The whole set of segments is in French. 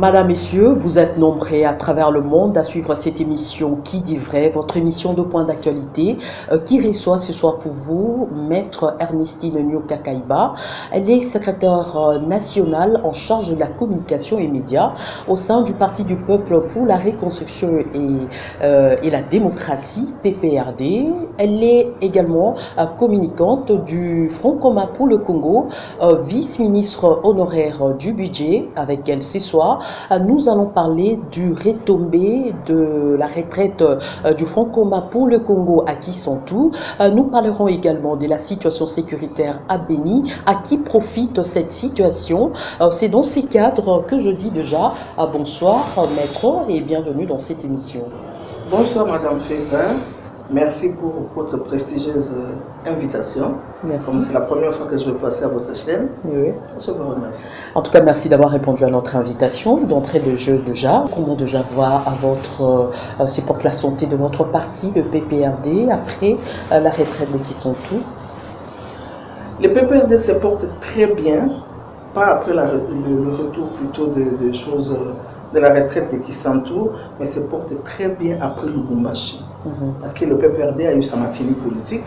Madame, Messieurs, vous êtes nombreux à travers le monde à suivre cette émission Qui dit vrai, votre émission de point d'actualité qui reçoit ce soir pour vous Maître Ernestine Nyoka-Kaiba. Elle est secrétaire nationale en charge de la communication et médias au sein du Parti du Peuple pour la Reconstruction et la démocratie, PPRD. Elle est également communicante du Front commun pour le Congo, vice-ministre honoraire du budget. Avec elle ce soir, nous allons parler du retombé de la retraite du Front commun pour le Congo à Kisantu. Nous parlerons également de la situation sécuritaire à Béni, à qui profite cette situation. C'est dans ces cadres que je dis déjà bonsoir maître et bienvenue dans cette émission. Bonsoir Madame Fessa. Merci pour votre prestigieuse invitation. Merci. Comme c'est la première fois que je vais passer à votre chaîne, Oui. je vous remercie. En tout cas, merci d'avoir répondu à notre invitation d'entrée de jeu déjà. Comment déjà voir à votre, c'est pour la santé de votre parti, le PPRD, après la retraite de Kisantu? Le PPRD se porte très bien, pas après le retour plutôt de choses de la retraite de Kisantu, mais se porte très bien après le Lubumbashi. Parce que le PPRD a eu sa matinée politique.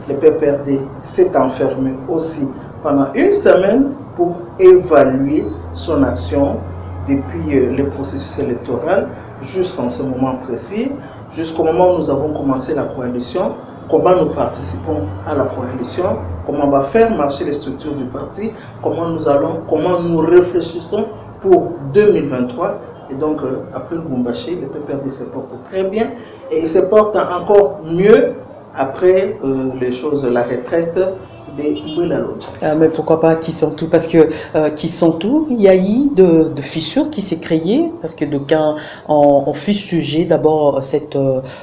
Le PPRD s'est enfermé aussi pendant une semaine pour évaluer son action depuis le processus électoral jusqu'en ce moment précis, jusqu'au moment où nous avons commencé la coalition, comment nous participons à la coalition, comment on va faire marcher les structures du parti, comment nous réfléchissons pour 2023. Et donc, après le Lubumbashi, le PPRD se porte très bien et il se porte encore mieux après les choses, la retraite des Mbouelaloja. Mais pourquoi pas Kisantu? Parce que Kisantu, il y a eu de fissures qui s'est créées, parce que d'aucuns ont fustigé d'abord cette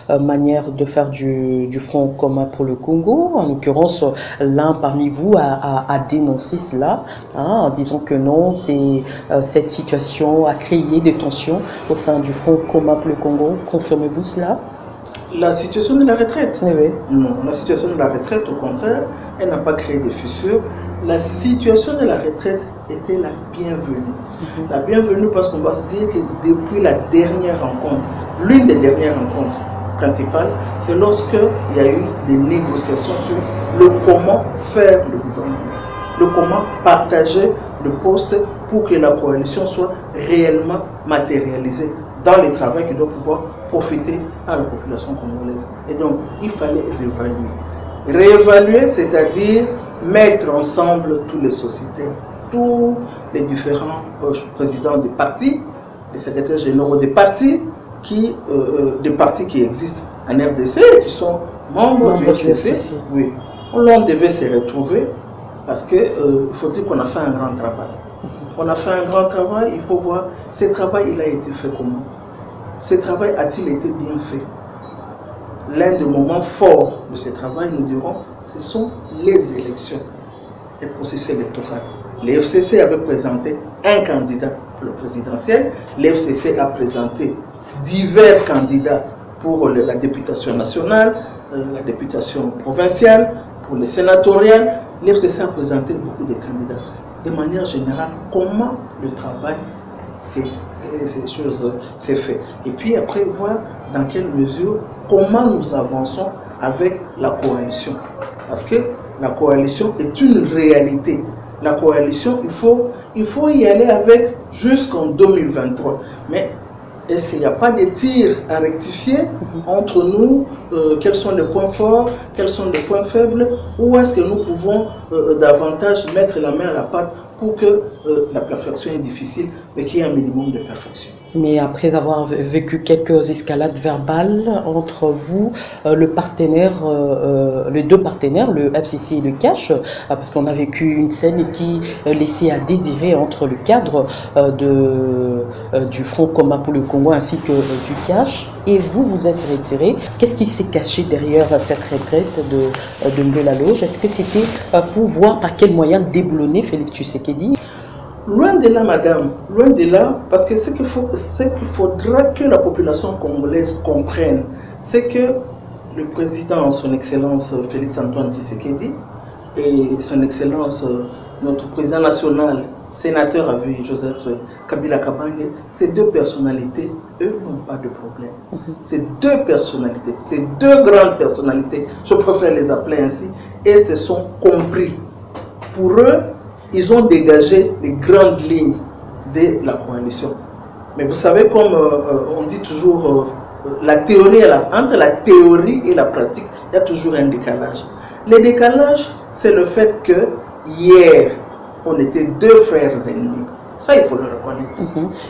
manière de faire du Front commun pour le Congo. En l'occurrence, l'un parmi vous a dénoncé cela, en disant que non, cette situation a créé des tensions au sein du Front commun pour le Congo. Confirmez-vous cela? La situation de la retraite? Oui. Non, la situation de la retraite, au contraire, elle n'a pas créé de fissures. La situation de la retraite était la bienvenue. La bienvenue parce qu'on va se dire que depuis la dernière rencontre, l'une des dernières rencontres principales, c'est lorsqu'il y a eu des négociations sur le comment faire le gouvernement, le comment partager le poste pour que la coalition soit réellement matérialisée dans les travaux qui doivent pouvoir profiter à la population congolaise. Et donc, il fallait réévaluer. Réévaluer, c'est-à-dire mettre ensemble tous les sociétaires, tous les différents présidents des partis, les secrétaires généraux des partis qui existent en RDC, qui sont membres du FCC. Oui. On devait se retrouver parce qu'il faut dire qu'on a fait un grand travail. On a fait un grand travail, il faut voir, ce travail, il a été fait comment? Ce travail a-t-il été bien fait? L'un des moments forts de ce travail, nous dirons, ce sont les élections, le processus électoral. Le FCC avait présenté un candidat pour le présidentiel, le FCC a présenté divers candidats pour la députation nationale, la députation provinciale, pour les sénatoriales. Le FCC a présenté beaucoup de candidats. De manière générale, comment le travail ces choses s'est fait. Et puis après, voir dans quelle mesure, comment nous avançons avec la coalition. Parce que la coalition est une réalité. La coalition, il faut y aller avec jusqu'en 2023. Mais est-ce qu'il n'y a pas de tirs à rectifier entre nous? Quels sont les points forts? Quels sont les points faibles? Ou est-ce que nous pouvons davantage mettre la main à la pâte pour que la perfection est difficile, mais qu'il y ait un minimum de perfection? Mais après avoir vécu quelques escalades verbales entre vous, le partenaire, les deux partenaires, le FCC et le CACH, parce qu'on a vécu une scène qui laissait à désirer entre le cadre du Front commun pour le Congo ainsi que du CACH, et vous vous êtes retiré. Qu'est-ce qui s'est caché derrière cette retraite de Mbouelaloja? Est-ce que c'était pour voir par quel moyen déboulonner Félix Tshisekedi? Loin de là, madame, loin de là, parce que ce qu'il faudra que la population congolaise comprenne, c'est que le président, son Excellence Félix Antoine Tshisekedi, et son Excellence, notre président national, sénateur a vu Joseph Kabila Kabange, ces deux personnalités, eux n'ont pas de problème. Ces deux personnalités, ces deux grandes personnalités, je préfère les appeler ainsi, et se sont compris. Pour eux, ils ont dégagé les grandes lignes de la coalition. Mais vous savez, comme on dit toujours, la théorie entre la théorie et la pratique, il y a toujours un décalage. Le décalage, c'est le fait que hier, on était deux frères ennemis. Ça, il faut le reconnaître.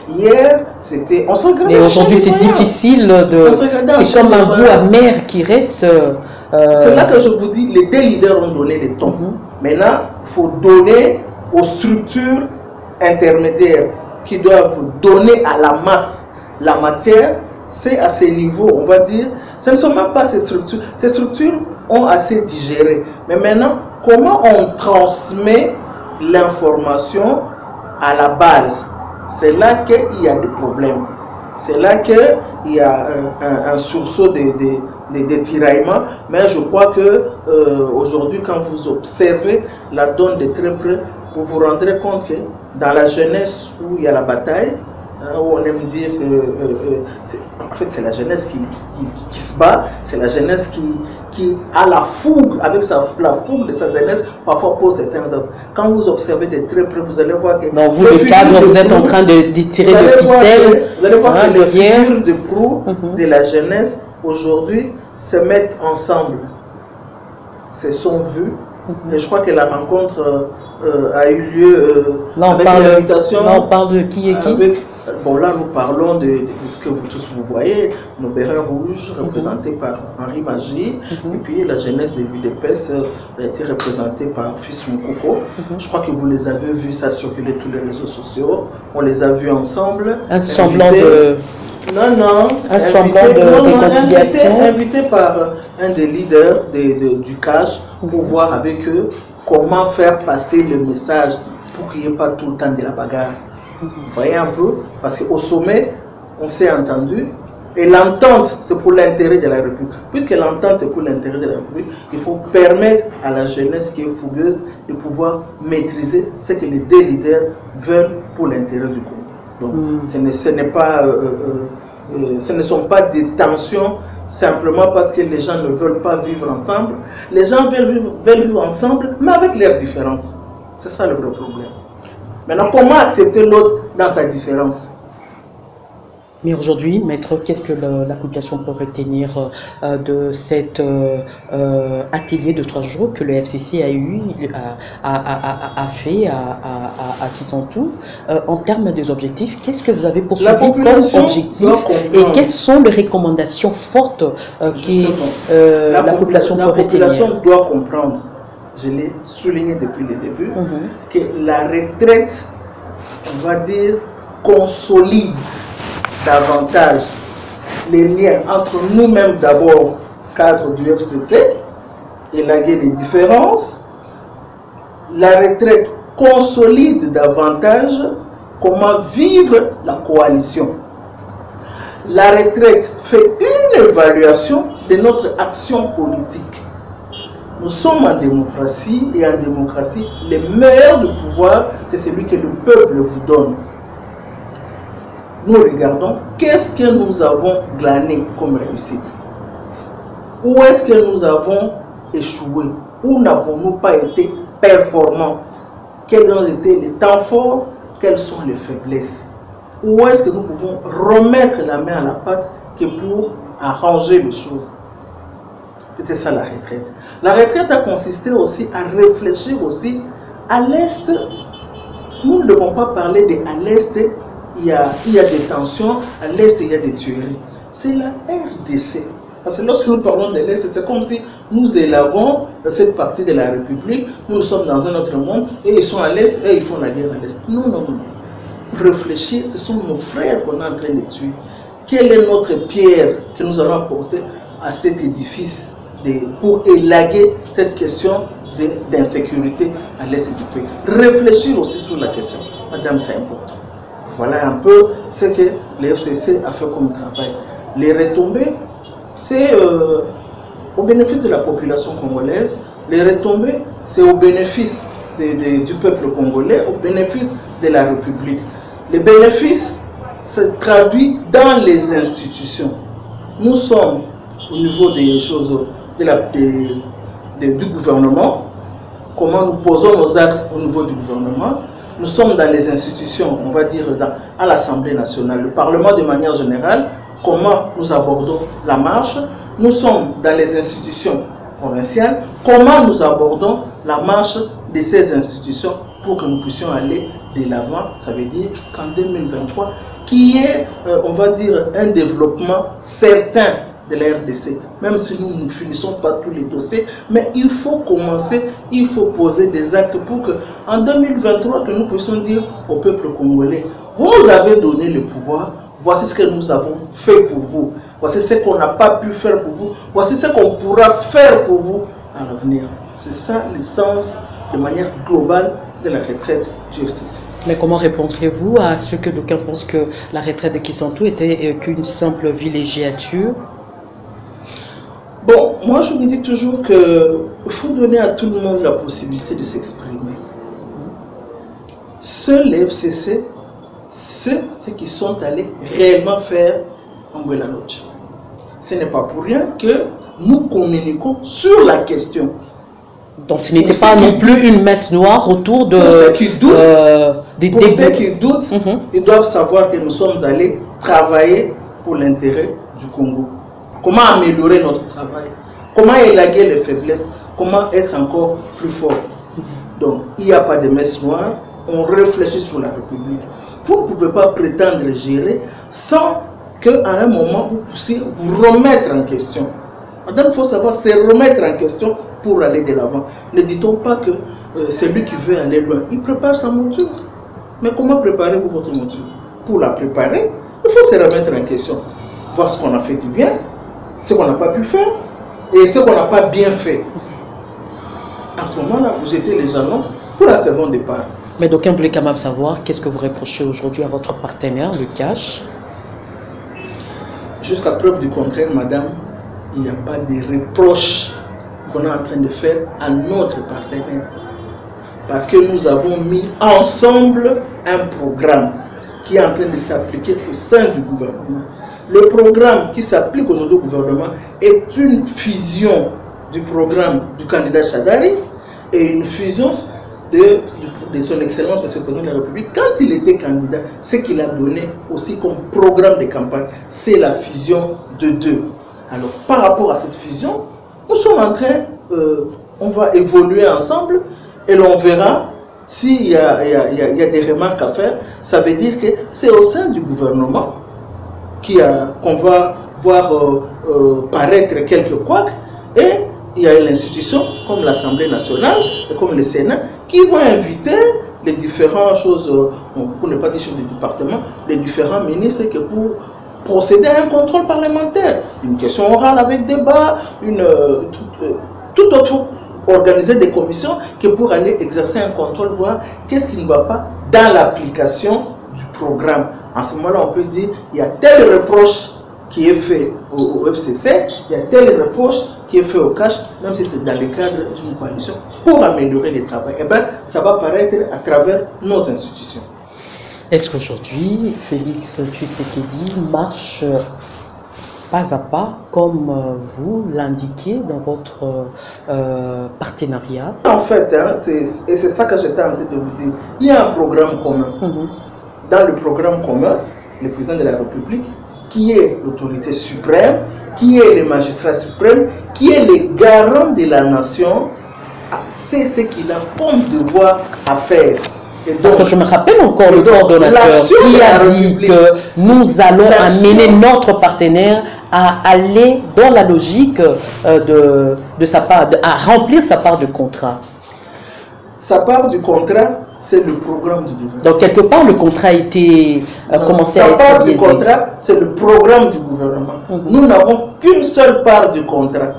Hier, c'était... On s'en mais aujourd'hui, c'est difficile de... C'est comme un goût amer qui reste... C'est là que je vous dis, les deux leaders ont donné les tons. Maintenant, il faut donner aux structures intermédiaires qui doivent donner à la masse la matière. C'est à ces niveaux, on va dire. Ce ne sont même pas ces structures. Ces structures ont assez digéré. Mais maintenant, comment on transmet l'information à la base? C'est là qu'il y a des problèmes. C'est là qu'il y a un sursaut de tiraillements. Mais je crois que aujourd'hui, quand vous observez la donne de très près, vous vous rendrez compte que dans la jeunesse où il y a la bataille, où on aime dire que en fait c'est la jeunesse qui se bat, c'est la jeunesse qui a la fougue, avec la fougue de sa jeunesse, parfois pour certains autres. Quand vous observez de très près, vous allez voir que... Donc vous, le cadre, vous êtes en train de tirer le ficelle. Vous allez voir que les figures de proue de la jeunesse, aujourd'hui, se mettent ensemble. Se sont vus. Et je crois que la rencontre a eu lieu avec l'invitation. Là, on parle de qui et qui? Bon, là, nous parlons de ce que vous tous vous voyez, nos bérets rouges représentés par Henri Magie, et puis la jeunesse de l'UDPS a été représentée par Fils Moukoko. Je crois que vous les avez vus, ça circuler tous les réseaux sociaux. On les a vus ensemble. Un semblant de... Non. Un semblant de réconciliation. Invité par un des leaders du CAJ pour voir avec eux comment faire passer le message pour qu'il n'y ait pas tout le temps de la bagarre. Vous voyez un peu? Parce qu'au sommet, on s'est entendu. Et l'entente, c'est pour l'intérêt de la République. Puisque l'entente, c'est pour l'intérêt de la République, il faut permettre à la jeunesse qui est fougueuse de pouvoir maîtriser ce que les deux leaders veulent pour l'intérêt du Congo. Donc, ce ne sont pas des tensions simplement parce que les gens ne veulent pas vivre ensemble. Les gens veulent vivre ensemble, mais avec leurs différences. C'est ça le vrai problème. Maintenant, comment accepter l'autre dans sa différence? Mais aujourd'hui, maître, qu'est-ce que la population peut retenir de cet atelier de 3 jours que le FCC a fait à Kissantou en termes des objectifs? Qu'est-ce que vous avez poursuivi comme objectif et quelles sont les recommandations fortes que la population peut retenir? La population doit comprendre, je l'ai souligné depuis le début, que la retraite, on va dire, consolide davantage les liens entre nous-mêmes d'abord, cadre du FCC, élaguer les différences. La retraite consolide davantage comment vivre la coalition. La retraite fait une évaluation de notre action politique. Nous sommes en démocratie et en démocratie, le meilleur du pouvoir, c'est celui que le peuple vous donne. Nous regardons qu'est-ce que nous avons glané comme réussite. Où est-ce que nous avons échoué? Où n'avons-nous pas été performants? Quels ont été les temps forts? Quelles sont les faiblesses? Où est-ce que nous pouvons remettre la main à la pâte que pour arranger les choses? C'était ça la retraite. La retraite a consisté aussi à réfléchir aussi à l'Est. Nous ne devons pas parler d'à l'Est. Il y a des tensions, à l'Est il y a des tueries. C'est la RDC. Parce que lorsque nous parlons de l'Est, c'est comme si nous élavons cette partie de la République, nous sommes dans un autre monde, et ils sont à l'Est, et ils font la guerre à l'Est. Non, non, non. Réfléchir, ce sont nos frères qu'on est en train de tuer. Quelle est notre pierre que nous allons apporter à cet édifice pour élaguer cette question d'insécurité à l'Est du pays? Réfléchir aussi sur la question. Madame, c'est important. Voilà un peu ce que le FCC a fait comme travail. Les retombées, c'est au bénéfice de la population congolaise. Les retombées, c'est au bénéfice du peuple congolais, au bénéfice de la République. Les bénéfices se traduisent dans les institutions. Nous sommes au niveau des choses du gouvernement, comment nous posons nos actes au niveau du gouvernement. Nous sommes dans les institutions, on va dire à l'Assemblée nationale, le Parlement de manière générale, comment nous abordons la marche. Nous sommes dans les institutions provinciales, comment nous abordons la marche de ces institutions pour que nous puissions aller de l'avant. Ça veut dire qu'en 2023, qui est, on va dire, un développement certain de la RDC, même si nous ne finissons pas tous les dossiers, mais il faut commencer, il faut poser des actes pour que en 2023, que nous puissions dire au peuple congolais, vous nous avez donné le pouvoir, voici ce que nous avons fait pour vous, voici ce qu'on n'a pas pu faire pour vous, voici ce qu'on pourra faire pour vous à l'avenir. C'est ça l'essence de manière globale de la retraite du RCC. Mais comment répondrez-vous à ceux que d'aucuns pensent que la retraite de Kissantou était qu'une simple villégiature? Bon, moi je me dis toujours qu'il faut donner à tout le monde la possibilité de s'exprimer. Seuls les FCC, ceux qui sont allés réellement faire Anguilla Lodge. Ce n'est pas pour rien que nous communiquons sur la question. Donc ce n'était pas non plus une messe noire autour de... Pour ceux qui doutent, ceux qui doutent, ils doivent savoir que nous sommes allés travailler pour l'intérêt du Congo. Comment améliorer notre travail, comment élaguer les faiblesses, comment être encore plus fort. Donc, il n'y a pas de messe noire, on réfléchit sur la République. Vous ne pouvez pas prétendre gérer sans qu'à un moment, vous puissiez vous remettre en question. Madame, il faut savoir se remettre en question pour aller de l'avant. Ne dit-on pas que celui qui veut aller loin, il prépare sa monture. Mais comment préparez-vous votre monture? Pour la préparer, il faut se remettre en question. Voir ce qu'on a fait du bien, ce qu'on n'a pas pu faire et ce qu'on n'a pas bien fait. À ce moment-là, vous étiez les jalons pour la seconde départ. Mais d'aucuns voulaient quand même savoir qu'est-ce que vous reprochez aujourd'hui à votre partenaire, le cash. Jusqu'à preuve du contraire, madame, il n'y a pas de reproches qu'on est en train de faire à notre partenaire. Parce que nous avons mis ensemble un programme qui est en train de s'appliquer au sein du gouvernement. Le programme qui s'applique aujourd'hui au gouvernement est une fusion du programme du candidat Chadari et une fusion de son Excellence, M. le Président de la République. Quand il était candidat, ce qu'il a donné aussi comme programme de campagne, c'est la fusion de deux. Alors, par rapport à cette fusion, nous sommes en train, on va évoluer ensemble et l'on verra s'il y a des remarques à faire. Ça veut dire que c'est au sein du gouvernement qu'on va voir paraître quelques couacs, et il y a l'institution comme l'Assemblée nationale et comme le Sénat qui vont inviter les différentes choses, pour ne pas dire chefs du département, les différents ministres pour procéder à un contrôle parlementaire. Une question orale avec débat, tout autre, organiser des commissions que pour aller exercer un contrôle, voir qu'est-ce qui ne va pas dans l'application du programme. En ce moment-là, on peut dire il y a tel reproche qui est fait au FCC, il y a tel reproche qui est fait au cash, même si c'est dans le cadre d'une coalition, pour améliorer le travail. Eh bien, ça va paraître à travers nos institutions. Est-ce qu'aujourd'hui, Félix Tshisekedi marche pas à pas, comme vous l'indiquez dans votre partenariat? En fait, hein, et c'est ça que j'étais en train de vous dire, il y a un programme commun. Dans le programme commun, le président de la République, qui est l'autorité suprême, qui est le magistrat suprême, qui est le garant de la nation, c'est ce qu'il a comme devoir à faire. Donc, parce que je me rappelle encore le coordonnateur qui a dit que nous allons amener notre partenaire à aller dans la logique de sa part, à remplir sa part de contrat. Sa part du contrat, c'est le programme du gouvernement. Donc quelque part, le contrat a été commencé à être sa part biaisé. du contrat, c'est le programme du gouvernement. Nous n'avons qu'une seule part du contrat.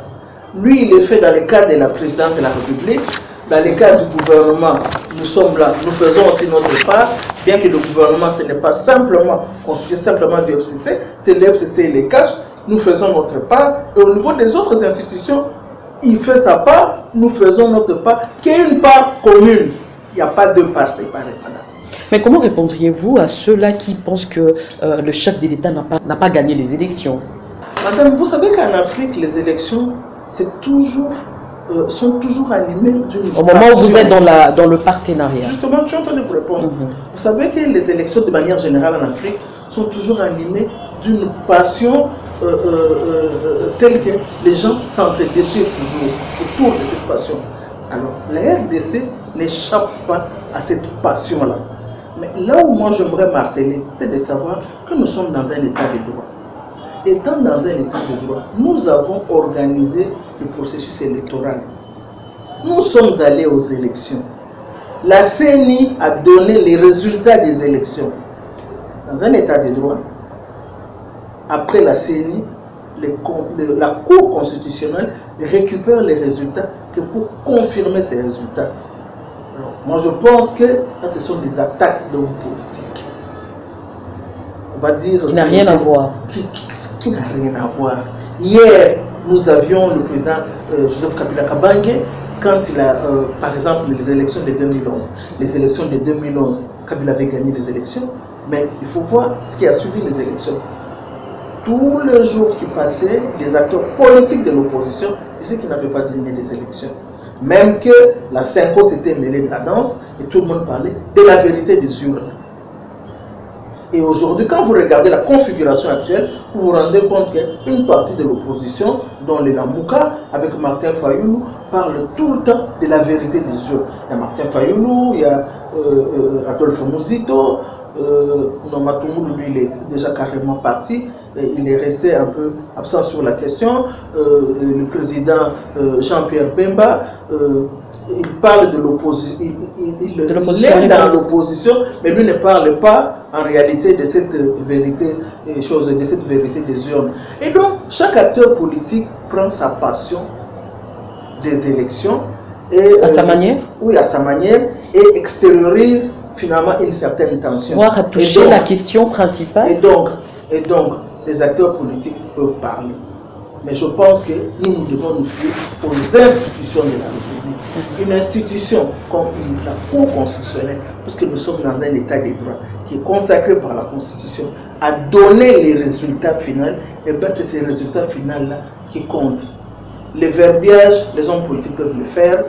Lui, il est fait dans le cadre de la présidence de la République. Dans le cadre du gouvernement, nous sommes là, nous faisons aussi notre part, bien que le gouvernement, ce n'est pas simplement constitué simplement du FCC, c'est le FCC et les cash, nous faisons notre part, et au niveau des autres institutions, il fait sa part, nous faisons notre part, qui est une part commune. Il n'y a pas deux parts séparées, madame. Mais comment répondriez-vous à ceux-là qui pensent que le chef de l'État n'a pas gagné les élections? Madame, vous savez qu'en Afrique, les élections sont toujours animées d'une Au moment où vous êtes dans le partenariat. Justement, je suis en train de vous répondre. Vous savez que les élections, de manière générale en Afrique, sont toujours animées d'une passion telle que les gens s'entre-déchirent toujours autour de cette passion. Alors, la RDC n'échappe pas à cette passion-là. Mais là où moi j'aimerais marteler, c'est de savoir que nous sommes dans un état de droit. Étant dans un état de droit, nous avons organisé le processus électoral. Nous sommes allés aux élections. La CENI a donné les résultats des élections. Dans un état de droit, après la CENI, la Cour constitutionnelle récupère les résultats que pour confirmer ces résultats. Alors, moi je pense que là, ce sont des attaques d'hommes politiques. On va dire... Qui n'a rien à voir. Qui n'a rien à voir. Hier, nous avions le président Joseph Kabila Kabange, quand il a, par exemple, les élections de 2011. Les élections de 2011, Kabila avait gagné les élections, mais il faut voir ce qui a suivi les élections. Tous les jours qui passaient, les acteurs politiques de l'opposition disaient qu'ils n'avaient pas gagné les élections. Même que la Cinco s'était mêlée de la danse et tout le monde parlait de la vérité des urnes. Et aujourd'hui, quand vous regardez la configuration actuelle, vous vous rendez compte qu'une partie de l'opposition, dont les Lamouka, avec Martin Fayoulou, parle tout le temps de la vérité des urnes. Il y a Martin Fayoulou, il y a Adolphe Mouzito, Nomatoumou, lui, il est déjà carrément parti, il est resté un peu absent sur la question. Le président Jean-Pierre Bemba, il parle de l'opposition, il est dans l'opposition, mais lui ne parle pas en réalité de cette vérité, de cette vérité des urnes. Et donc, chaque acteur politique prend sa passion des élections. Et, à sa manière? Oui, à sa manière, et extériorise finalement une certaine tension. Voire à toucher la question principale. Et donc, les acteurs politiques peuvent parler. Mais je pense que nous devons nous fier aux institutions de la République. Une institution comme la Cour constitutionnelle, puisque nous sommes dans un état de droit qui est consacré par la Constitution, a donné les résultats finaux, et bien c'est ces résultats finaux-là qui comptent. Les verbiages, les hommes politiques peuvent le faire,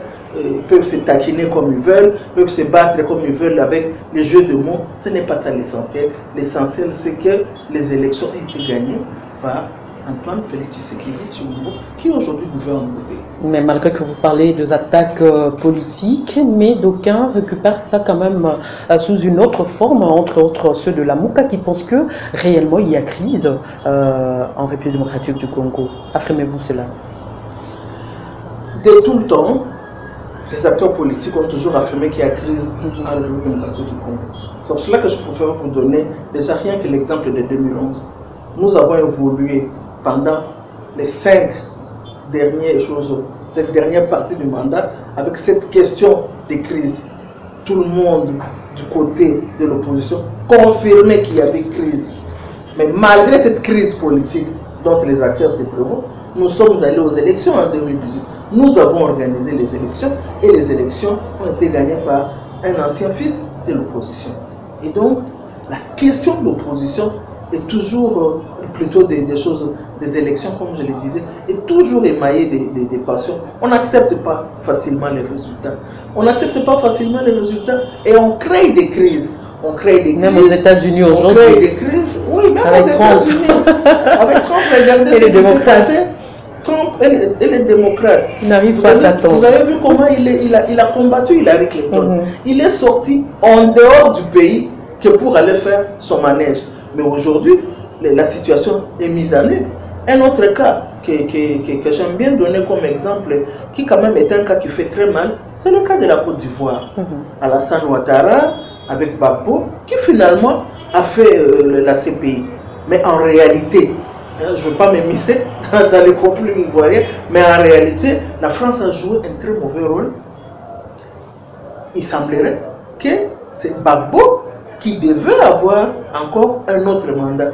peuvent se taquiner comme ils veulent, peuvent se battre comme ils veulent avec les jeux de mots. Ce n'est pas ça l'essentiel. L'essentiel, c'est que les élections ont été gagnées par Antoine Félix Tshisekedi Tshilombo, qui aujourd'hui gouverne le pays. Mais malgré que vous parlez des attaques politiques, mais d'aucuns récupèrent ça quand même sous une autre forme, entre autres ceux de la Mouka qui pensent que réellement il y a crise en République démocratique du Congo. Affirmez-vous cela? De tout le temps, les acteurs politiques ont toujours affirmé qu'il y a crise en République démocratique du Congo. C'est pour cela que je préfère vous donner déjà rien que l'exemple de 2011. Nous avons évolué pendant les 5 dernières choses, cette dernière partie du mandat, avec cette question de crise. Tout le monde du côté de l'opposition confirmait qu'il y avait crise. Mais malgré cette crise politique dont les acteurs se prévoient, nous sommes allés aux élections en 2018. Nous avons organisé les élections et les élections ont été gagnées par un ancien fils de l'opposition. Et donc, la question de l'opposition est toujours, plutôt des choses, des élections, comme je le disais, est toujours émaillée des passions. On n'accepte pas facilement les résultats. On n'accepte pas facilement les résultats et on crée des crises. On crée des crises. Même aux États-Unis aujourd'hui. On crée des crises. Oui, même aux États-Unis. Avec Trump, regardez ce qui s'est passé. Trump et les démocrates. Il n'arrive pas à s'attendre. Vous avez vu comment il a combattu Hillary Clinton. Il est sorti en dehors du pays que pour aller faire son manège. Mais aujourd'hui, la situation est mise à nu. Un autre cas que j'aime bien donner comme exemple, qui quand même est un cas qui fait très mal, c'est le cas de la Côte d'Ivoire. Alassane Ouattara avec Gbagbo, qui finalement a fait la CPI. Mais en réalité, je ne veux pas m'émisser dans les conflits ivoiriens, mais en réalité, la France a joué un très mauvais rôle. Il semblerait que c'est Gbagbo qui devait avoir encore un autre mandat.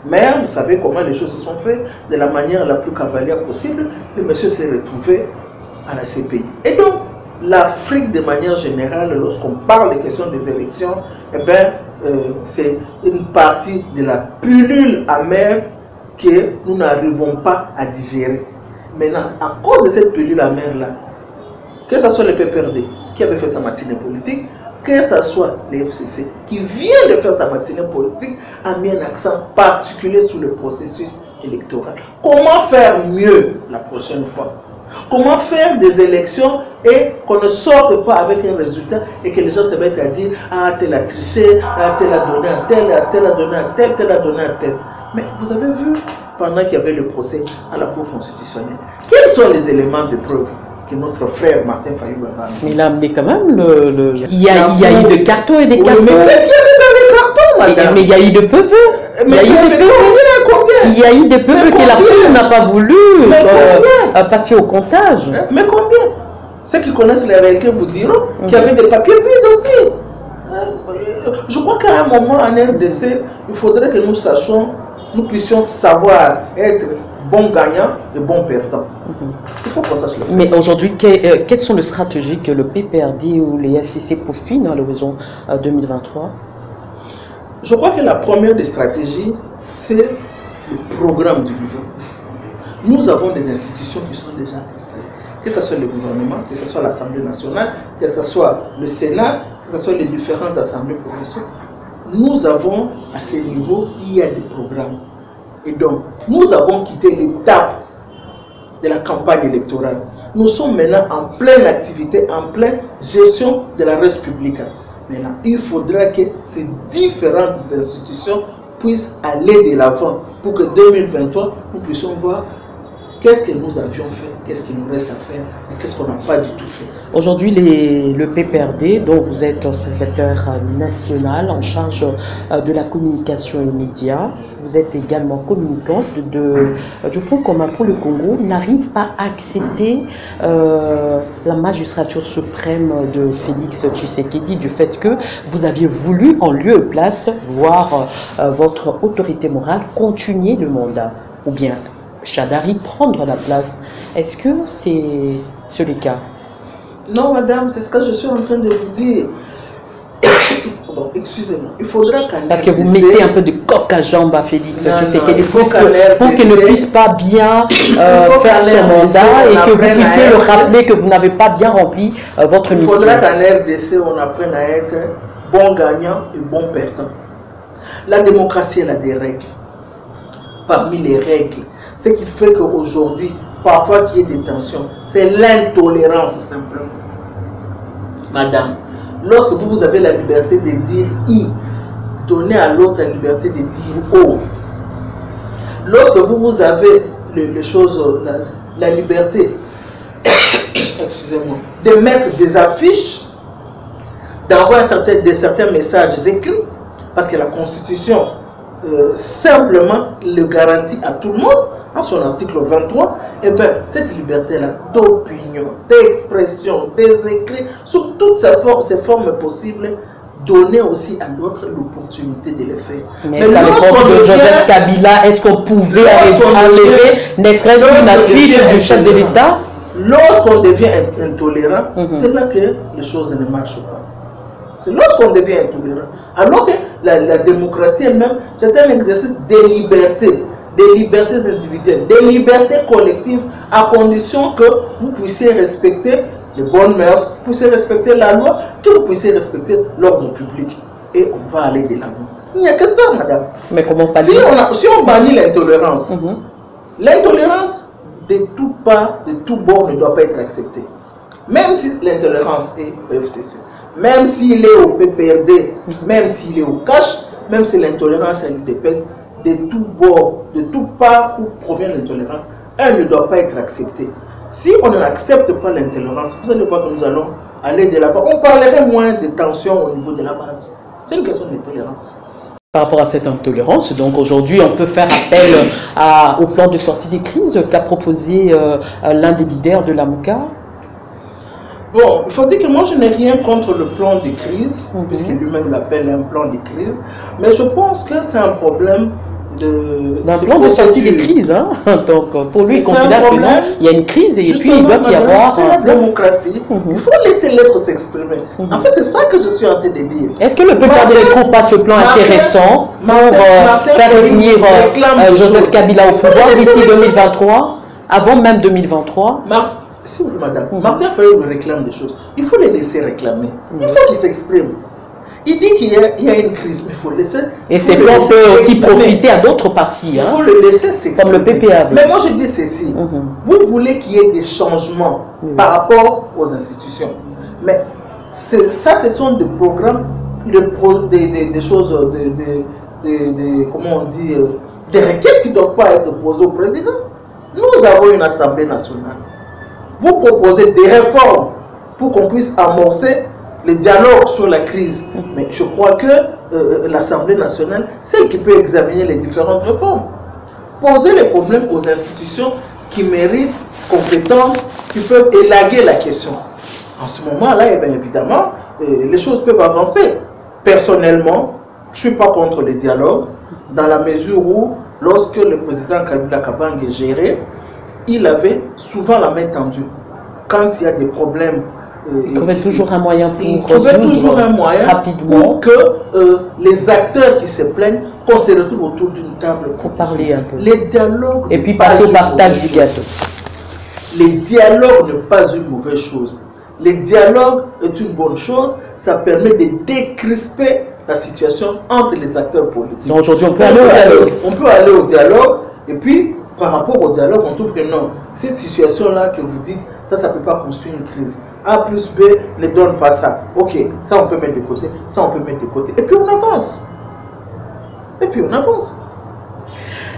Mais vous savez comment les choses se sont faites, de la manière la plus cavalière possible, le monsieur s'est retrouvé à la CPI. Et donc, l'Afrique de manière générale, lorsqu'on parle des questions des élections, eh ben, c'est une partie de la pilule amère que nous n'arrivons pas à digérer. Maintenant, à cause de cette pilule amère-là, que ce soit le PPRD qui avait fait sa matinée politique, que ce soit les FCC qui vient de faire sa matinée politique, a mis un accent particulier sur le processus électoral. Comment faire mieux la prochaine fois? Comment faire des élections et qu'on ne sorte pas avec un résultat et que les gens se mettent à dire « Ah, tel a triché, ah, tel a donné à tel, ah, tel a donné à tel, tel a donné à tel. » Mais vous avez vu, pendant qu'il y avait le procès à la Cour constitutionnelle, quels sont les éléments de preuve que notre frère Martin Fayulu a amené? Mais il a amené quand même le... Il y a eu des cartons et des cartons. Oui, mais qu'est-ce qu'il y a dans les cartons, madame? Mais il y a eu de PV. Il y a eu des PV. Il y a eu des PV que la Cour n'a pas voulu passer au comptage. Mais combien? Ceux qui connaissent les réalités vous diront qu'il y avait des papiers vides aussi. Je crois qu'à un moment en RDC, il faudrait que nous sachions, nous puissions savoir être bons gagnants et bons perdants. Il faut qu'on sache le faire. Mais aujourd'hui, quelles sont les stratégies que le PPRD ou les FCC peaufinent à l'horizon 2023? Je crois que la première des stratégies, c'est le programme du gouvernement. Nous avons des institutions qui sont déjà installées. Que ce soit le gouvernement, que ce soit l'Assemblée nationale, que ce soit le Sénat, que ce soit les différentes assemblées provinciales. Nous avons, à ce niveau, il y a des programmes. Et donc, nous avons quitté l'étape de la campagne électorale. Nous sommes maintenant en pleine activité, en pleine gestion de la res publica. Maintenant, il faudra que ces différentes institutions puissent aller de l'avant pour que 2023, nous puissions voir qu'est-ce que nous avions fait, qu'est-ce qu'il nous reste à faire et qu'est-ce qu'on n'a pas du tout fait. Aujourd'hui, le PPRD, dont vous êtes secrétaire national en charge de la communication et médias, vous êtes également communicante du Front commun pour le Congo, n'arrive pas à accepter la magistrature suprême de Félix Tshisekedi du fait que vous aviez voulu, en lieu et place, voir votre autorité morale continuer le mandat, ou bien Chadari prendre la place. Est-ce que c'est le cas? Non, madame, c'est ce que je suis en train de vous dire. Bon, excusez-moi, il faudra qu'un parce que vous mettez un peu de coq à jambe à Félix Tshisekedi pour qu'il ne puisse pas bien faire son mandat et que vous puissiez le rappeler que vous n'avez pas bien rempli votre mission. Il faudra qu'en RDC, on apprenne à être bon gagnant et bon perdant. La démocratie, elle a des règles. Parmi les règles, ce qui fait qu'aujourd'hui, parfois qu'il y ait des tensions, c'est l'intolérance simplement. Madame, lorsque vous avez la liberté de dire I, donnez à l'autre la liberté de dire O. Lorsque vous avez la liberté excusez-moi, de mettre des affiches, d'envoyer certains messages écrits, parce que la Constitution simplement le garantit à tout le monde, en son article 23, et bien cette liberté-là d'opinion, d'expression, des écrits, sous toutes ces formes possibles, donner aussi à l'autre l'opportunité de le faire. Mais est-ce qu'à l'époque de Joseph Kabila, est-ce qu'on pouvait enlever, ne serait-ce qu'une affiche du chef de l'État? Lorsqu'on devient intolérant, c'est là que les choses ne marchent pas. C'est lorsqu'on devient intolérant. Alors que la démocratie elle-même, c'est un exercice de liberté, des libertés individuelles, des libertés collectives, à condition que vous puissiez respecter les bonnes mœurs, que vous puissiez respecter la loi, que vous puissiez respecter l'ordre public. Et on va aller de l'avant. Il n'y a que ça, madame. Mais comment pas si on bannit l'intolérance, l'intolérance de toutes parts, de tous bords ne doit pas être acceptée. Même si l'intolérance est au FCC. Même s'il est au PPRD, même s'il est au cash, même si l'intolérance est à l'UDPS, de tous bords, de toutes parts où provient l'intolérance, elle ne doit pas être acceptée. Si on n'accepte pas l'intolérance, vous allez voir que nous allons aller de l'avant. On parlerait moins de tensions au niveau de la base. C'est une question d'intolérance. Par rapport à cette intolérance, donc aujourd'hui, on peut faire appel au plan de sortie des crises qu'a proposé l'un des leaders de la MOUCA. Bon, il faut dire que moi je n'ai rien contre le plan de crise, puisque lui-même l'appelle un plan de crise, mais je pense que c'est un problème d'un plan de sortie des crises. Hein? Donc, pour lui, il considère que non, il y a une crise et puis il doit y avoir... C'est la démocratie. Il faut laisser l'être s'exprimer. En fait, c'est ça que je suis en train de dire. Est-ce que le peuple ne trouve pas ce plan intéressant pour faire revenir Joseph Kabila au pouvoir d'ici 2023, avant même 2023? Si vous, madame, Martin Fayot me réclame des choses. Il faut les laisser réclamer. Il faut qu'il s'exprime. Il dit qu'il y a une crise, mais il faut le laisser. Et ces plans peuvent aussi profiter à d'autres partis. Il faut le laisser s'exprimer. Comme le PPA. Mais moi, je dis ceci. Vous voulez qu'il y ait des changements par rapport aux institutions. Mais ça, ce sont des programmes, des choses, comment on dit, des requêtes qui ne doivent pas être posées au président. Nous avons une Assemblée nationale. Vous proposez des réformes pour qu'on puisse amorcer le dialogue sur la crise. Mais je crois que l'Assemblée nationale, c'est elle qui peut examiner les différentes réformes. Poser les problèmes aux institutions qui méritent, compétentes, qui peuvent élaguer la question. En ce moment-là, eh bien, évidemment, les choses peuvent avancer. Personnellement, je ne suis pas contre le dialogue, dans la mesure où, lorsque le président Kabila Kabange gérait, il avait souvent la main tendue. Quand il y a des problèmes, il trouvait toujours un moyen pour rapidement pour que les acteurs qui se plaignent, qu'on se retrouve autour d'une table pour parler un peu. Les dialogues. Et puis passer au partage du gâteau. Les dialogues n'est pas une mauvaise chose. Les dialogues est une bonne chose. Ça permet de décrisper la situation entre les acteurs politiques. Donc aujourd'hui, on peut aller au dialogue. On peut aller au dialogue et puis par rapport au dialogue, on trouve que non, cette situation-là que vous dites, ça ne peut pas construire une crise. A plus B ne donne pas ça. Ok, ça on peut mettre de côté, ça on peut mettre de côté. Et puis on avance. Et puis on avance.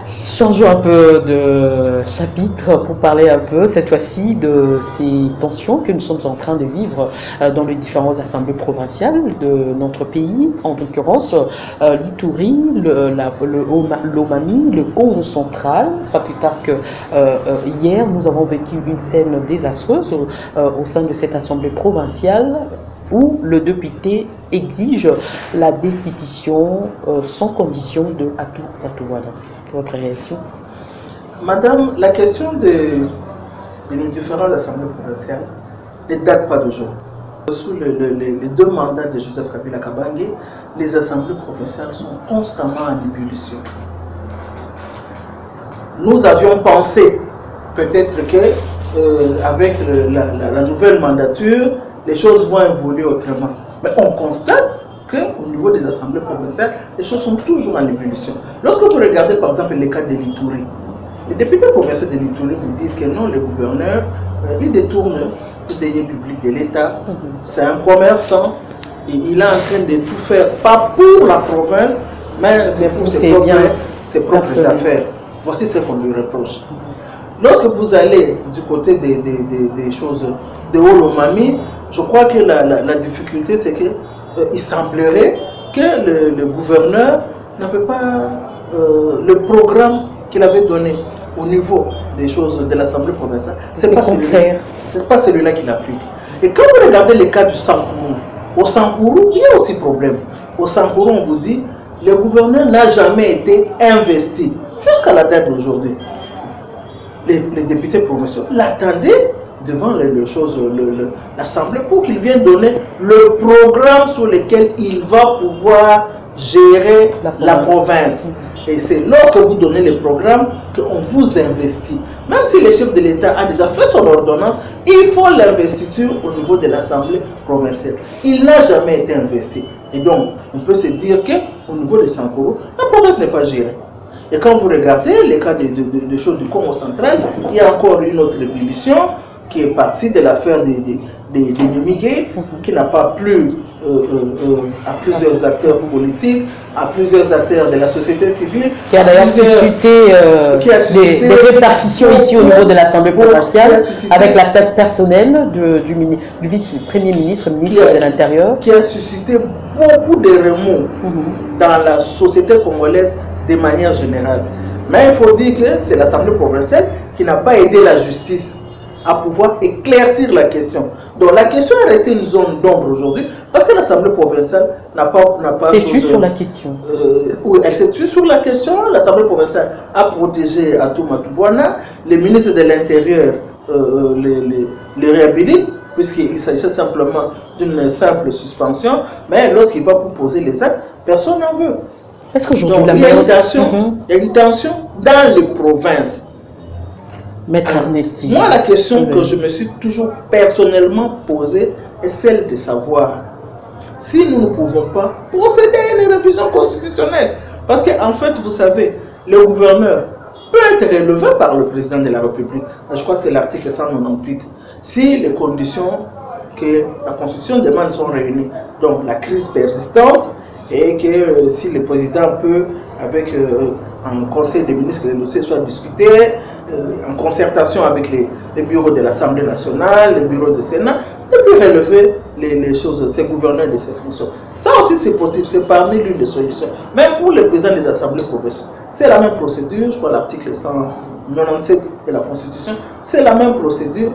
Changeons un peu de chapitre pour parler un peu, cette fois-ci, de ces tensions que nous sommes en train de vivre dans les différentes assemblées provinciales de notre pays, en l'occurrence l'Ituri, l'Omami, le Congo central. Pas plus tard que hier, nous avons vécu une scène désastreuse au sein de cette assemblée provinciale où le député exige la destitution sans condition de Atou Atouada. Votre réaction? Madame, la question de nos différentes assemblées provinciales ne date pas d'aujourd'hui. Sous les deux mandats de Joseph Kabila Kabange, les assemblées provinciales sont constamment en ébullition. Nous avions pensé peut-être que avec la nouvelle mandature, les choses vont évoluer autrement. Mais on constate qu'au niveau des assemblées provinciales, les choses sont toujours en ébullition. Lorsque vous regardez par exemple le cas de l'Ituri, les députés provinciaux de l'Ituri vous disent que non, le gouverneur, il détourne les deniers publics de l'État, c'est un commerçant, et il est en train de tout faire, pas pour la province, mais c'est pour ses propres affaires. Voici ce qu'on lui reproche. Lorsque vous allez du côté des choses de Olomami, je crois que la difficulté, c'est qu'il semblerait que le gouverneur n'avait pas le programme qu'il avait donné au niveau des choses de l'Assemblée provinciale. C'est pas celui-là qu'il applique. Et quand vous regardez le cas du Sankourou, au Sankourou, il y a aussi problème. Au Sankourou, on vous dit, le gouverneur n'a jamais été investi jusqu'à la date d'aujourd'hui. Les députés provinciaux l'attendaient devant l'Assemblée pour qu'il vienne donner le programme sur lequel il va pouvoir gérer la province. Et c'est lorsque vous donnez le programme qu'on vous investit. Même si le chef de l'État a déjà fait son ordonnance, il faut l'investiture au niveau de l'Assemblée provinciale. Il n'a jamais été investi. Et donc, on peut se dire qu'au niveau de Sankourou, la province n'est pas gérée. Et quand vous regardez les cas de choses du Congo central, il y a encore une autre ébullition qui est partie de l'affaire des Mimigate, qui n'a pas plu à plusieurs acteurs politiques, à plusieurs acteurs de la société civile. Qui a d'ailleurs suscité des répartitions ici au niveau de l'Assemblée provinciale, avec la tête personnelle du vice-premier ministre, ministre de l'Intérieur. Qui a suscité beaucoup de remous dans la société congolaise de manière générale. Mais il faut dire que c'est l'Assemblée provinciale qui n'a pas aidé la justice. à pouvoir éclaircir la question. Donc la question est restée une zone d'ombre aujourd'hui parce que l'Assemblée provinciale n'a pas c'est tu sur la question. Oui, elle s'est tue sur la question. L'Assemblée provinciale a protégé Atou Matouboana. Les ministres de l'Intérieur les réhabilitent puisqu'il s'agissait simplement d'une simple suspension. Mais lorsqu'il va pour poser les actes, personne n'en veut. Est-ce qu'aujourd'hui il y a une tension dans les provinces. Maître Ernestine. Moi, la question que je me suis toujours personnellement posée est celle de savoir si nous ne pouvons pas procéder à une révision constitutionnelle. Parce qu'en fait, vous savez, le gouverneur peut être relevé par le président de la République. Je crois que c'est l'article 198. Si les conditions que la Constitution demande sont réunies, donc la crise persistante, et que si le président peut, avec un conseil des ministres, que le dossier soit discuté, en concertation avec les bureaux de l'Assemblée nationale, les bureaux du Sénat, et puis relever les choses, ces gouverneurs de ces fonctions. Ça aussi c'est possible, c'est parmi l'une des solutions. Même pour les présidents des assemblées provinciales, c'est la même procédure, je crois l'article 197 de la Constitution, c'est la même procédure.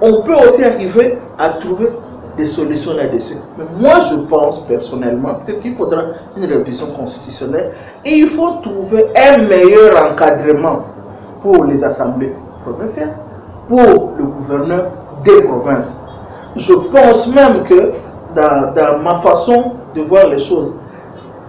On peut aussi arriver à trouver des solutions là-dessus. Mais moi, je pense personnellement, peut-être qu'il faudra une révision constitutionnelle et il faut trouver un meilleur encadrement pour les assemblées provinciales, pour le gouverneur des provinces. Je pense même que dans ma façon de voir les choses,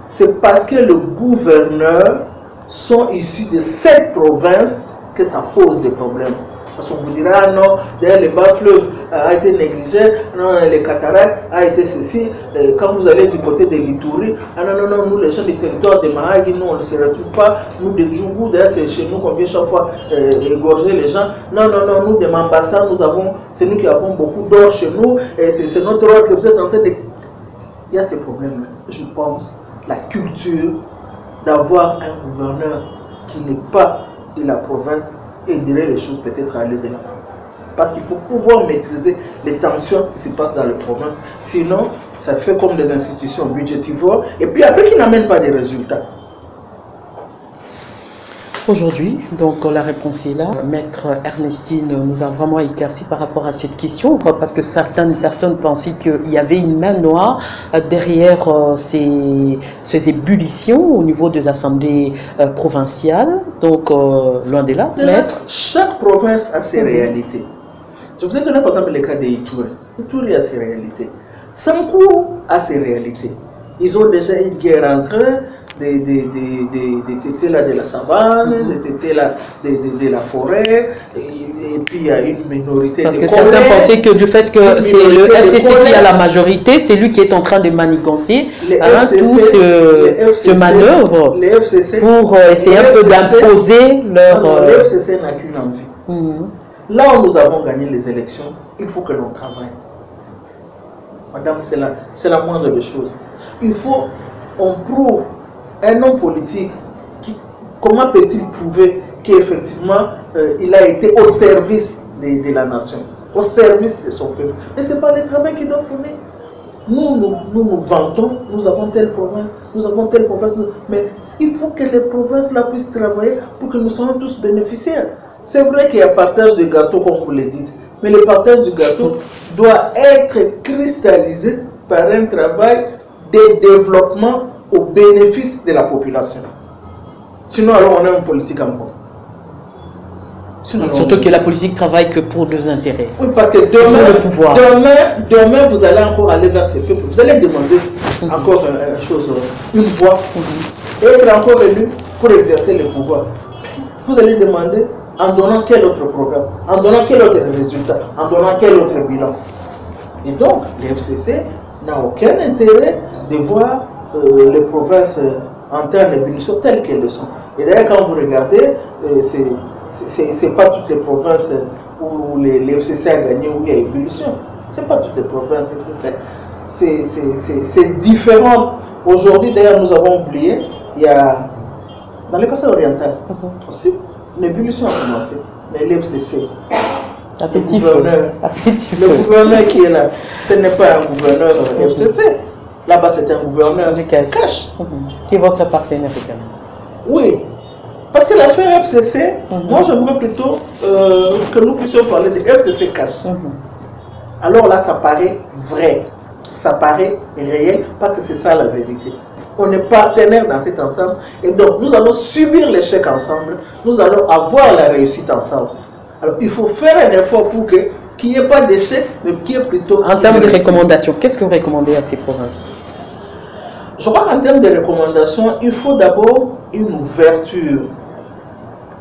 c'est parce que les gouverneurs sont issus de cette province que ça pose des problèmes. Parce qu'on vous dira, ah non, d'ailleurs le bas-fleuve a été négligé, non, les cataractes a été ceci. Quand vous allez du côté de l'Ituri, ah non, nous les gens du territoire de Mahagi, nous on ne se retrouve pas. Nous de Djougou, d'ailleurs c'est chez nous qu'on vient chaque fois égorger les gens. Non, nous de Mambasa, c'est nous qui avons beaucoup d'or chez nous, et c'est notre or que vous êtes en train de... Il y a ces problèmes-là. Je pense, la culture d'avoir un gouverneur qui n'est pas de la province aiderait les choses peut-être à aller de l'avant. Parce qu'il faut pouvoir maîtriser les tensions qui se passent dans les provinces. Sinon, ça fait comme des institutions budgétivores et puis après qui n'amènent pas de résultats. Aujourd'hui, donc la réponse est là. Maître Ernestine nous a vraiment éclairci par rapport à cette question, parce que certaines personnes pensaient qu'il y avait une main noire derrière ces ébullitions au niveau des assemblées provinciales. Donc, loin de là, maître. Chaque province a ses réalités. Je vous ai donné par exemple le cas de Ituri. Ituri a ses réalités. Sankou a ses réalités. Ils ont déjà une guerre entre eux. Des tétés là de la savane, des tétés là de la forêt, et puis il y a une minorité. Parce que certains pensaient que du fait que c'est le FCC qui a la majorité, c'est lui qui est en train de manigancer tout ce manœuvre pour essayer un peu d'imposer leur... Le FCC n'a qu'une envie. Là où nous avons gagné les élections, il faut que l'on travaille. Madame, c'est la moindre des choses. Il faut, on prouve. Un homme politique, comment peut-il prouver qu'effectivement il a été au service de la nation, au service de son peuple? Mais ce n'est pas le travail qu'il doit fournir. Nous vantons, nous avons telle province, mais il faut que les provinces là puissent travailler pour que nous soyons tous bénéficiaires. C'est vrai qu'il y a partage de gâteau, comme vous le dites, mais le partage du gâteau doit être cristallisé par un travail de développement au bénéfice de la population. Sinon, alors on a une politique en bon. Surtout que la politique travaille que pour nos intérêts. Oui, parce que demain, vous allez encore aller vers ces peuples. Vous allez demander encore une voix, et être encore élu pour exercer le pouvoir. Vous allez demander en donnant quel autre programme, en donnant quel autre résultat, en donnant quel autre bilan. Et donc, le FCC n'a aucun intérêt de voir les provinces entrer en ébullition telles qu'elles sont. Et d'ailleurs, quand vous regardez, c'est pas toutes les provinces où les FCC a gagné où il y a ébullition. C'est pas toutes les provinces FCC. C'est différent. Aujourd'hui, d'ailleurs, nous avons oublié, il y a dans le Kassai oriental aussi, l'ébullition a commencé. Mais l'FCC, le gouverneur qui est là, ce n'est pas un gouverneur FCC. Là-bas, c'est un gouverneur cash. Qui est votre partenaire également. Oui, Parce que l'affaire FCC, moi j'aimerais plutôt que nous puissions parler de FCC cash. Alors là, ça paraît vrai, ça paraît réel, parce que c'est ça la vérité. On est partenaires dans cet ensemble, et donc nous allons subir l'échec ensemble, nous allons avoir la réussite ensemble. Alors il faut faire un effort pour qu'il n'y ait pas d'échec, mais qu'il y ait plutôt... En termes de recommandations, qu'est-ce que vous recommandez à ces provinces? Je crois qu'en termes de recommandations, il faut d'abord une ouverture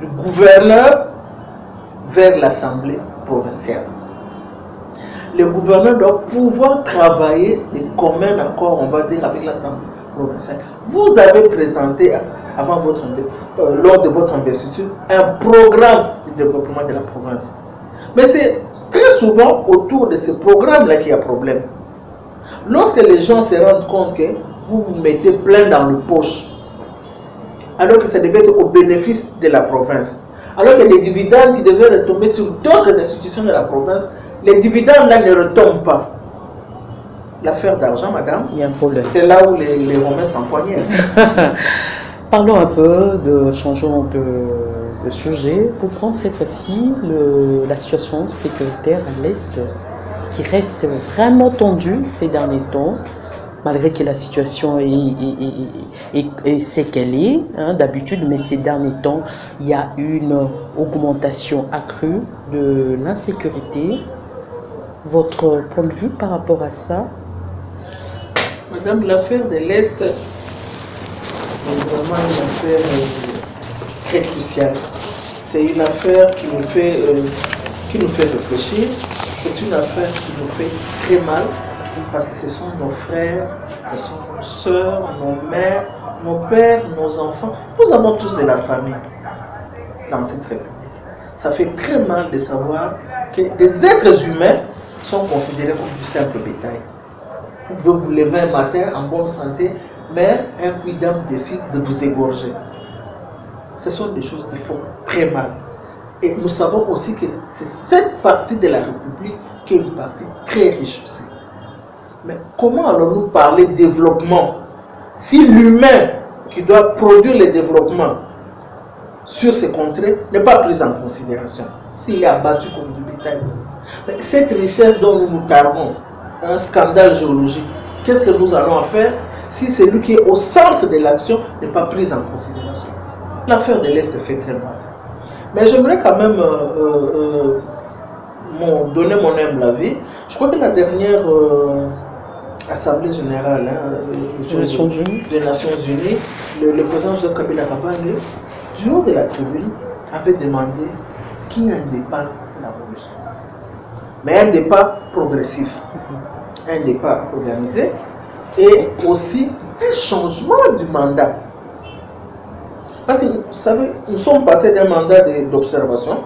du gouverneur vers l'Assemblée provinciale. Le gouverneur doit pouvoir travailler de commun accord, on va dire, avec l'Assemblée provinciale. Vous avez présenté, lors de votre investiture, un programme de développement de la province. Mais c'est très souvent autour de ce programme-là qu'il y a problème. Lorsque les gens se rendent compte que vous vous mettez plein dans le poche, alors que ça devait être au bénéfice de la province, alors que les dividendes qui devaient retomber sur d'autres institutions de la province, les dividendes là ne retombent pas. L'affaire d'argent, madame, il y a un problème. C'est là où les Romains s'empoignaient. Parlons un peu de changeons de sujet pour prendre cette fois-ci la situation sécuritaire à l'Est qui reste vraiment tendue ces derniers temps, malgré que la situation est ce qu'elle est d'habitude, mais ces derniers temps, il y a une augmentation accrue de l'insécurité. Votre point de vue par rapport à ça? Madame, l'affaire de l'Est est vraiment une affaire très cruciale. C'est une affaire qui nous fait réfléchir. C'est une affaire qui nous fait très mal parce que ce sont nos frères, ce sont nos soeurs, nos mères, nos pères, nos enfants. Nous avons tous de la famille dans cette république. Ça fait très mal de savoir que des êtres humains sont considérés comme du simple bétail. Vous pouvez vous lever un matin en bonne santé, mais un quidam décide de vous égorger. Ce sont des choses qui font très mal. Et nous savons aussi que c'est cette partie de la République qui est une partie très riche aussi. Mais comment allons-nous parler de développement si l'humain qui doit produire le développement sur ces contrées n'est pas pris en considération, s'il est abattu comme du bétail? Mais cette richesse dont nous nous targuons, un scandale géologique, qu'est-ce que nous allons en faire si celui qui est au centre de l'action n'est pas pris en considération? L'affaire de l'Est fait très mal. Mais j'aimerais quand même donner mon humble avis. Je crois que la dernière Assemblée générale des Nations Unies, le président Joseph Kabila Kabange, du haut de la tribune, avait demandé qu'il y ait un débat de la MONUSCO. Mais un débat progressif, un débat organisé et aussi un changement du mandat. Parce que vous savez, nous sommes passés d'un mandat d'observation,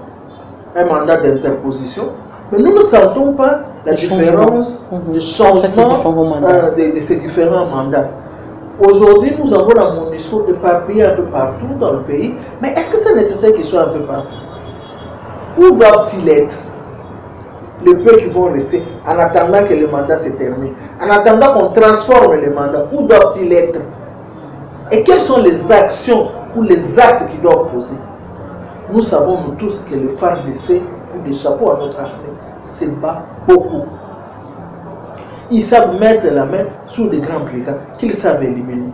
un mandat d'interposition, mais nous ne sentons pas la différence du changement de ces différents mandats. Aujourd'hui, nous avons la MONUSCO éparpillée un peu partout dans le pays, mais est-ce que c'est nécessaire qu'ils soient un peu partout? Où doivent-ils être? Les peu qui vont rester en attendant que le mandat se termine, en attendant qu'on transforme le mandat, où doivent-ils être? Et quelles sont les actions ou les actes qu'ils doivent poser? Nous savons, nous tous, que le FARDC ou des chapeaux à notre armée se bat beaucoup. Ils savent mettre la main sur des grands brigands qu'ils savent éliminer.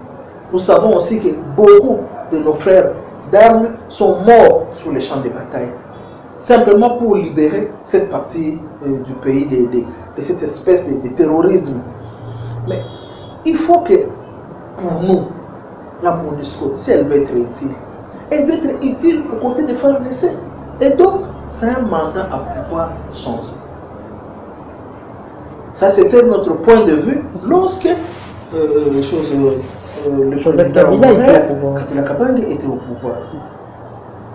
Nous savons aussi que beaucoup de nos frères d'armes sont morts sur les champs de bataille, simplement pour libérer cette partie du pays de cette espèce de terrorisme. Mais il faut que, pour nous, la MONUSCO, si elle veut être utile, elle doit être utile aux côtés des FARDC. Et donc, c'est un mandat à pouvoir changer. Ça, c'était notre point de vue lorsque le président Kabila Kabange était au pouvoir.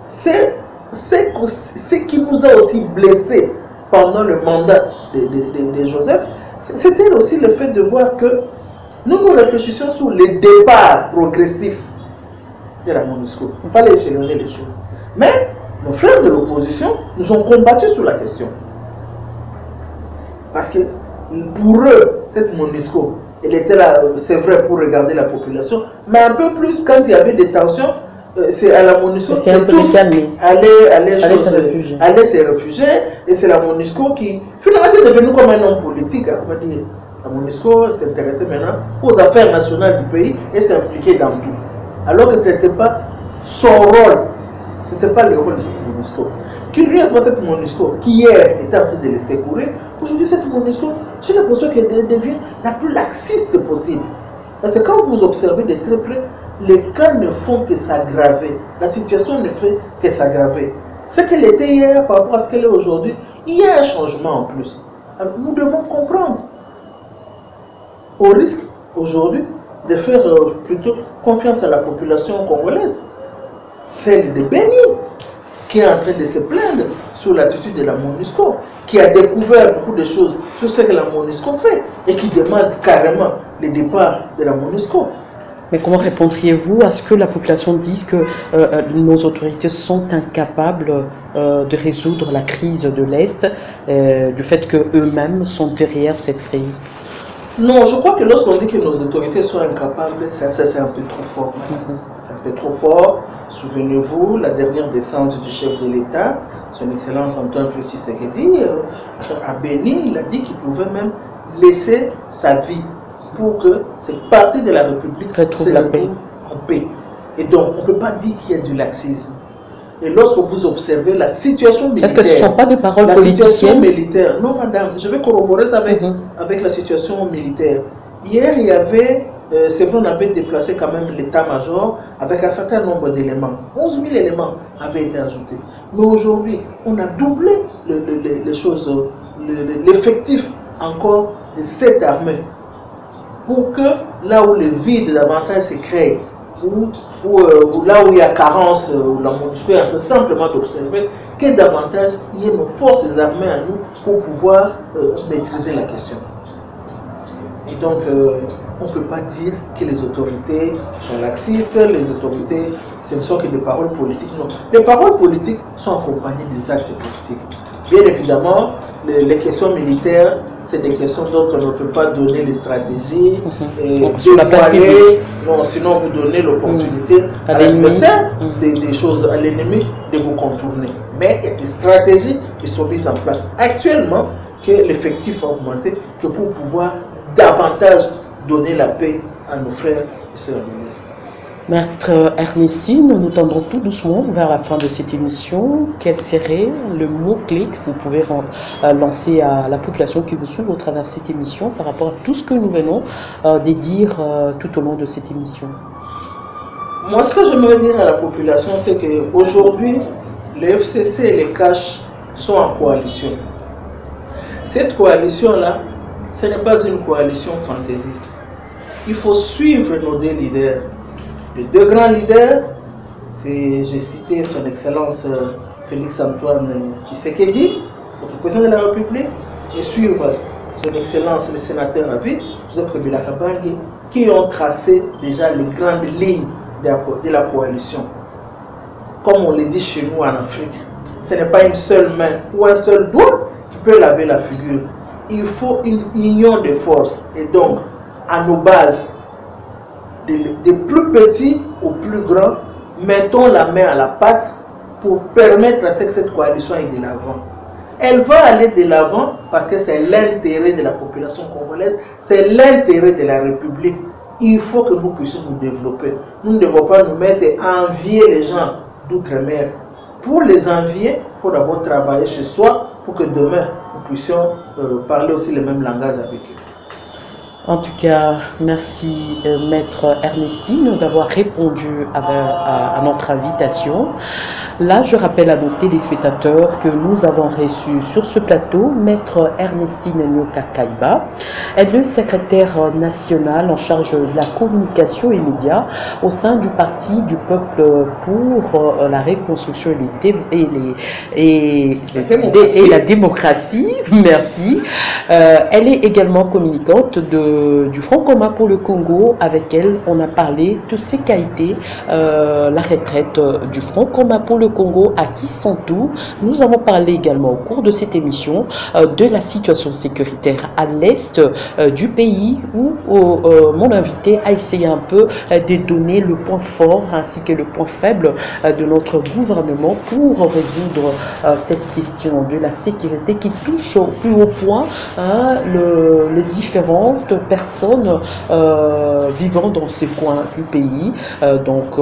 C'est ce qui nous a aussi blessés pendant le mandat de Joseph, c'était aussi le fait de voir que nous réfléchissions sur le départ progressif de la MONUSCO. Il fallait échelonner les choses. Mais nos frères de l'opposition nous ont combattu sur la question. Parce que pour eux, cette MONUSCO, elle était là, c'est vrai, pour regarder la population, mais un peu plus quand il y avait des tensions, c'est à la MONUSCO c'est un peu tous aller se réfugier, et c'est la MONUSCO qui finalement est devenue comme un homme politique, hein, on va dire. La MONUSCO s'intéressait maintenant aux affaires nationales du pays et s'est impliquée dans tout. Alors que ce n'était pas son rôle, ce n'était pas le rôle de la MONUSCO. Curieusement, cette MONUSCO, qui hier était en train de les secourir, aujourd'hui, cette MONUSCO, j'ai l'impression qu'elle devient la plus laxiste possible. Parce que quand vous observez de très près, les cas ne font que s'aggraver. La situation ne fait que s'aggraver. Ce qu'elle était hier par rapport à ce qu'elle est aujourd'hui, il y a un changement en plus. Alors, nous devons comprendre. Au risque, aujourd'hui, de faire plutôt confiance à la population congolaise, celle de Béni, qui est en train de se plaindre sur l'attitude de la MONUSCO, qui a découvert beaucoup de choses sur ce que la MONUSCO fait et qui demande carrément le départ de la MONUSCO. Mais comment répondriez-vous à ce que la population dise que nos autorités sont incapables de résoudre la crise de l'Est, du fait qu'eux-mêmes sont derrière cette crise? Non, je crois que lorsqu'on dit que nos autorités sont incapables, c'est un peu trop fort. C'est un peu trop fort. Souvenez-vous, la dernière descente du chef de l'État, son Excellence Antoine Félix Tshisekedi, à Béni, il a dit qu'il pouvait même laisser sa vie pour que cette partie de la République se retrouve en paix. Et donc, on ne peut pas dire qu'il y a du laxisme. Et lorsque vous observez la situation militaire... Est-ce que ce ne sont pas des paroles politiciennes? La situation militaire... Non, madame, je vais corroborer ça avec la situation militaire. Hier, il y avait... c'est vrai, on avait déplacé quand même l'état-major avec un certain nombre d'éléments. 11 000 éléments avaient été ajoutés. Mais aujourd'hui, on a doublé les choses, l'effectif encore de cette armée. Pour que là où le vide davantage se crée, ou là où il y a carence, où la MONUSCO est en train simplement d'observer, que davantage il y ait nos forces armées à nous pour pouvoir maîtriser la question. Et donc, on ne peut pas dire que les autorités sont laxistes, les autorités, ce ne sont que des paroles politiques. Non, les paroles politiques sont accompagnées des actes politiques. Bien évidemment, les questions militaires, c'est des questions dont on ne peut pas donner les stratégies, dévoiler, non, sinon vous donnez l'opportunité à l'adversaire des choses, à l'ennemi de vous contourner. Mais il y a des stratégies qui sont mises en place actuellement que l'effectif a augmenté, que pour pouvoir davantage donner la paix à nos frères et sœurs de l'Est. Maître Ernestine, nous tendons tout doucement vers la fin de cette émission. Quel serait le mot-clé que vous pouvez lancer à la population qui vous suit au travers de cette émission par rapport à tout ce que nous venons de dire tout au long de cette émission? Moi, ce que j'aimerais dire à la population, c'est qu'aujourd'hui, les FCC et les CACH sont en coalition. Cette coalition-là, ce n'est pas une coalition fantaisiste. Il faut suivre nos deux leaders. Les deux grands leaders, j'ai cité son Excellence Félix Antoine Tshisekedi, notre président de la République, et suivre son Excellence le sénateur à vie, Joseph Kabila Kabange, qui ont tracé déjà les grandes lignes de la coalition. Comme on le dit chez nous en Afrique, ce n'est pas une seule main ou un seul doigt qui peut laver la figure. Il faut une union de forces. Et donc, à nos bases, des plus petits aux plus grands, mettons la main à la pâte pour permettre à ce que cette coalition aille de l'avant. Elle va aller de l'avant parce que c'est l'intérêt de la population congolaise, c'est l'intérêt de la République. Il faut que nous puissions nous développer. Nous ne devons pas nous mettre à envier les gens d'outre-mer. Pour les envier, il faut d'abord travailler chez soi pour que demain, nous puissions parler aussi le même langage avec eux. En tout cas, merci Maître Ernestine d'avoir répondu à notre invitation. Là, je rappelle à nos téléspectateurs que nous avons reçu sur ce plateau Maître Ernestine Nyoka Kaiba. Elle est le secrétaire national en charge de la communication et médias au sein du Parti du Peuple pour la reconstruction et la démocratie. Merci. Elle est également communicante de du Front commun pour le Congo. Avec elle, on a parlé de ce qu'a été la retraite du Front commun pour le Congo à Kissantou. Nous avons parlé également au cours de cette émission de la situation sécuritaire à l'est du pays où mon invité a essayé un peu de donner le point fort ainsi que le point faible de notre gouvernement pour résoudre cette question de la sécurité qui touche au plus haut point les différentes personnes vivant dans ces coins du pays. Donc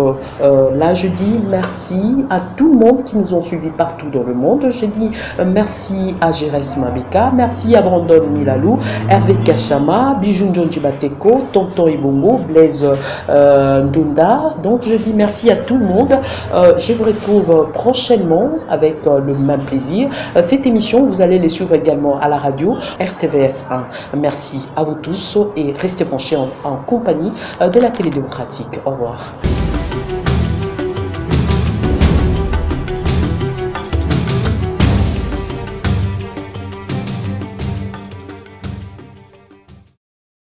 là, je dis merci à tout le monde qui nous ont suivis partout dans le monde. Je dis merci à Jérès Mabeka, merci à Brandon Milalou, Hervé Kachama, Bijou Njonji Bateko, Tonton Ibongo, Blaise Ndunda. Donc je dis merci à tout le monde. Je vous retrouve prochainement avec le même plaisir. Cette émission, vous allez les suivre également à la radio RTVS 1. Merci à vous tous et restez branchés en compagnie de la télé démocratique. Au revoir.